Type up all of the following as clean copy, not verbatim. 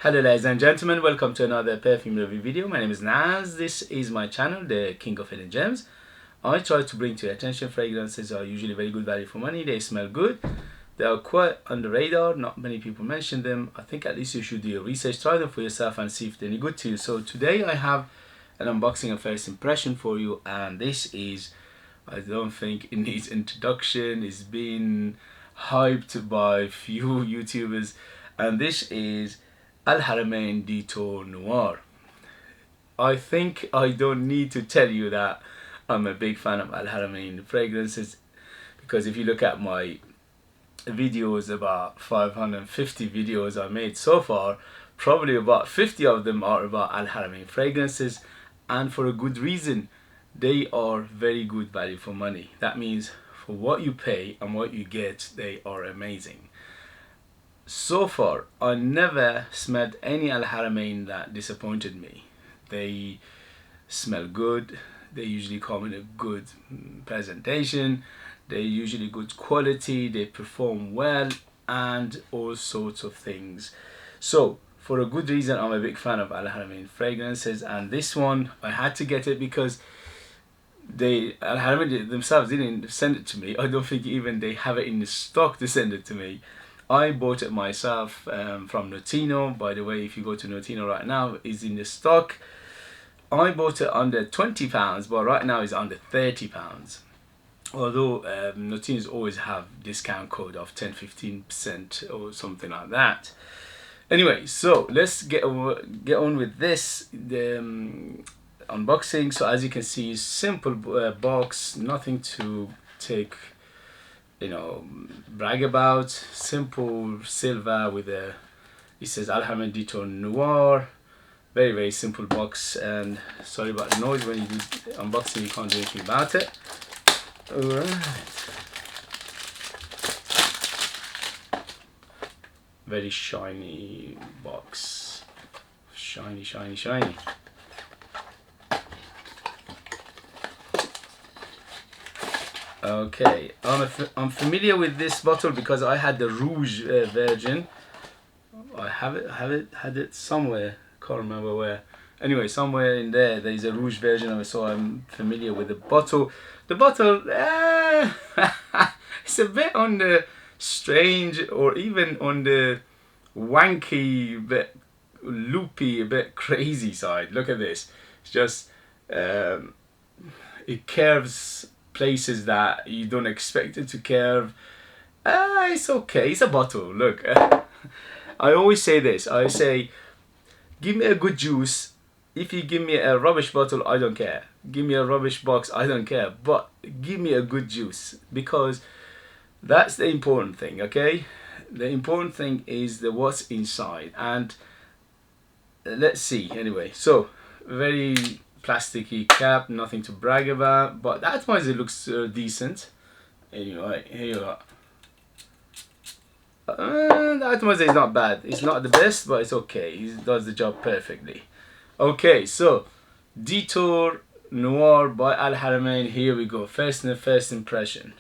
Hello ladies and gentlemen, welcome to another perfume review video. My name is Naz. This is my channel, the King of Hidden Gems. I try to bring to your attention fragrances are usually very good value for money. They smell good. They are quite on the radar. Not many people mention them. I think at least you should do your research, try them for yourself and see if they're any good to you. So today I have an unboxing and first impression for you, and this is, I don't think it needs introduction. It's been hyped by few YouTubers, and this is Haramain Détour Noir. I think I don't need to tell you that I'm a big fan of Haramain fragrances, because if you look at my videos, about 550 videos I made so far, probably about 50 of them are about Haramain fragrances, and for a good reason. They are very good value for money. That means for what you pay and what you get, they are amazing. So far, I never smelled any Haramain that disappointed me. They smell good. They usually come in a good presentation. They're usually good quality. They perform well and all sorts of things. So, for a good reason, I'm a big fan of Haramain fragrances, and this one I had to get it because Haramain themselves didn't send it to me. I don't think even they have it in the stock to send it to me. I bought it myself from Notino. By the way, if you go to Notino right now, it's in the stock. I bought it under £20, but right now it's under £30. Although Notinos always have discount code of 10-15% or something like that. Anyway, so let's get on with this. Unboxing. So as you can see, simple box, nothing to take, brag about. Simple silver with a, it says Haramain Détour Noir. Very simple box, and sorry about the noise. When you do unboxing, you can't do anything about it. Alright, very shiny box, shiny. Okay, I'm familiar with this bottle because I had the Rouge version. I had it somewhere, can't remember where. Anyway, somewhere in there's a Rouge version of it, so I'm familiar with the bottle. The bottle, it's a bit on the strange, or even on the wanky, bit loopy, a bit crazy side. Look at this. It's just it curves places that you don't expect it to curve. It's okay. It's a bottle. Look, I always say this. I say, give me a good juice. If you give me a rubbish bottle, I don't care. Give me a rubbish box, I don't care. But give me a good juice, because that's the important thing, okay? The important thing is the what's inside. And let's see. Anyway, so very plasticky cap, nothing to brag about, but that one it looks decent. Anyway, here you go. That one is not bad. It's not the best, but it's okay. It does the job perfectly. Okay, so Détour Noir by Haramain. Here we go. First impression.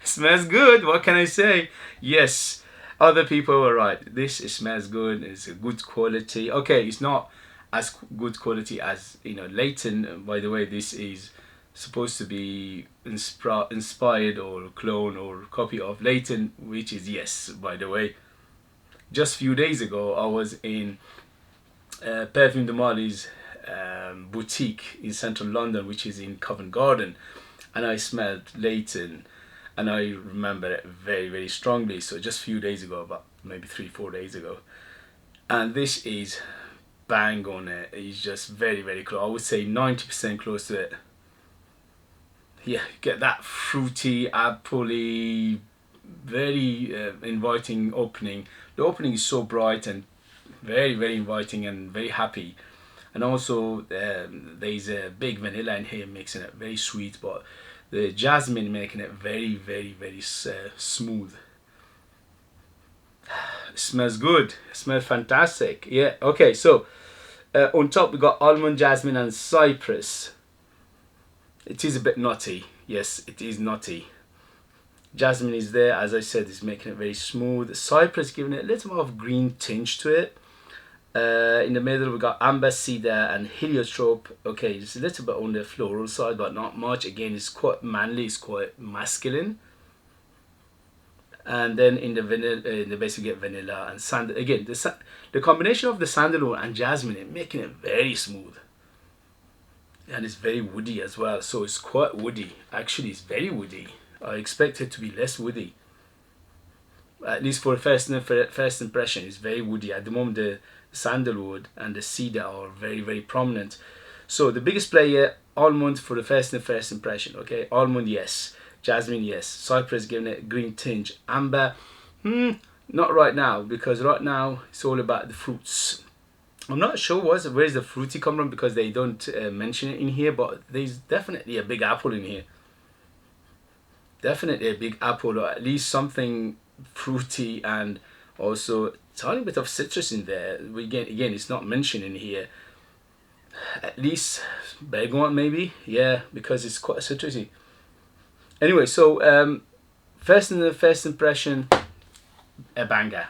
Smells good. What can I say? Yes, other people were right. This smells good. It's a good quality. Okay, it's not as good quality as Leighton. By the way, this is supposed to be inspired or clone or copy of Leighton, which is yes. By the way, just a few days ago, I was in Perfume de Mali's boutique in central London, which is in Covent Garden, and I smelled Leighton, and I remember it very strongly. So just a few days ago, about maybe 3-4 days ago, and this is bang on it. It's just very close. I would say 90% close to it. Yeah, you get that fruity, appley, very inviting opening. The opening is so bright and very inviting and very happy. And also there's a big vanilla in here mixing it, very sweet, but the jasmine making it very smooth. It smells good. It smells fantastic. Yeah, okay, so on top we got almond, jasmine and cypress. It is a bit nutty. Yes, it is nutty. Jasmine is there, as I said, is making it very smooth. Cypress giving it a little more of green tinge to it. In the middle we got amber, cedar and heliotrope. Okay, it's a little bit on the floral side but not much. Again, it's quite manly, it's quite masculine. And then in the vanilla, in the base we get vanilla and sandal. Again, the combination of the sandalwood and jasmine is making it very smooth, and it's very woody as well. So it's quite woody. Actually, it's very woody. I expect it to be less woody. At least for first impression, it's very woody. At the moment, the sandalwood and the cedar are very, very prominent. So the biggest player, almond for the first impression. Okay, almond, yes. Jasmine, yes. Cypress giving it a green tinge. Amber, not right now, because right now it's all about the fruits. I'm not sure where's the fruity come from, because they don't mention it in here, but there's definitely a big apple in here. Definitely a big apple, or at least something fruity, and also a tiny bit of citrus in there. Again, it's not mentioned in here. At least bergamot maybe, yeah, because it's quite citrusy. Anyway, so first impression, a banger.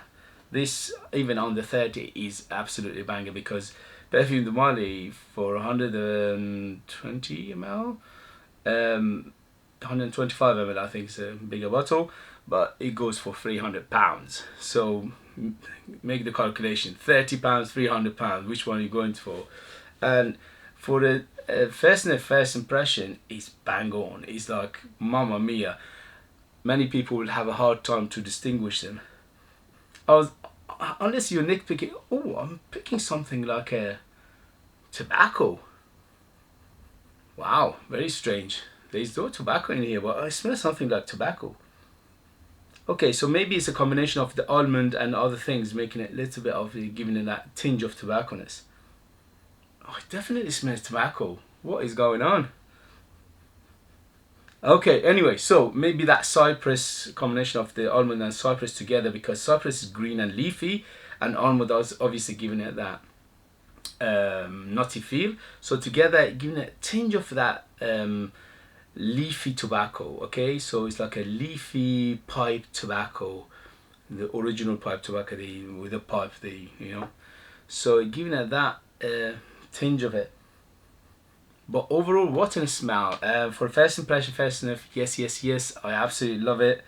This, even on the 30, is absolutely a banger, because Perfume de Mali for 120 ml, 125 ml, I think is a bigger bottle, but it goes for £300. So make the calculation: £30, £300. Which one are you going for? And for the first impression, is bang on. It's like mamma mia. Many people will have a hard time to distinguish them. Unless you're nitpicking. Oh, I'm picking something like a tobacco. Wow, very strange. There's no tobacco in here, but I smell something like tobacco. Okay, so maybe it's a combination of the almond and other things making it a little bit of, giving it that tinge of tobacconess. Oh, it definitely smells tobacco. What is going on? Okay, anyway, so maybe that cypress, combination of the almond and cypress together, because cypress is green and leafy, and almond is obviously giving it that nutty feel. So together, giving it a tinge of that leafy tobacco. Okay, so it's like a leafy pipe tobacco, the original pipe tobacco, with a pipe, so giving it that tinge of it. But overall, what a smell. For first impression, first sniff, yes, I absolutely love it.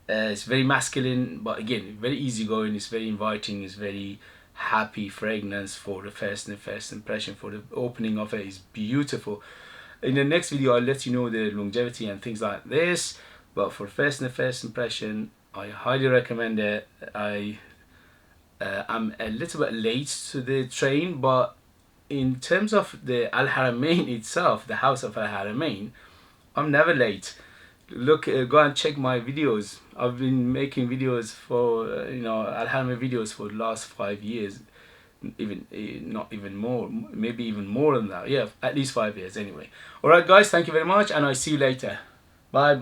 It's very masculine, but again, very easygoing. It's very inviting. It's very happy fragrance for the first impression. For the opening of it is beautiful. In the next video, I'll let you know the longevity and things like this. But for first impression, I highly recommend it. I'm a little bit late to the train, but in terms of the Al Haramain itself, the house of Al Haramain, I'm never late. Look, go and check my videos. I've been making videos for Al Haramain videos for the last 5 years, not even more, maybe even more than that. Yeah, at least 5 years anyway. All right, guys, thank you very much, and I'll see you later. Bye.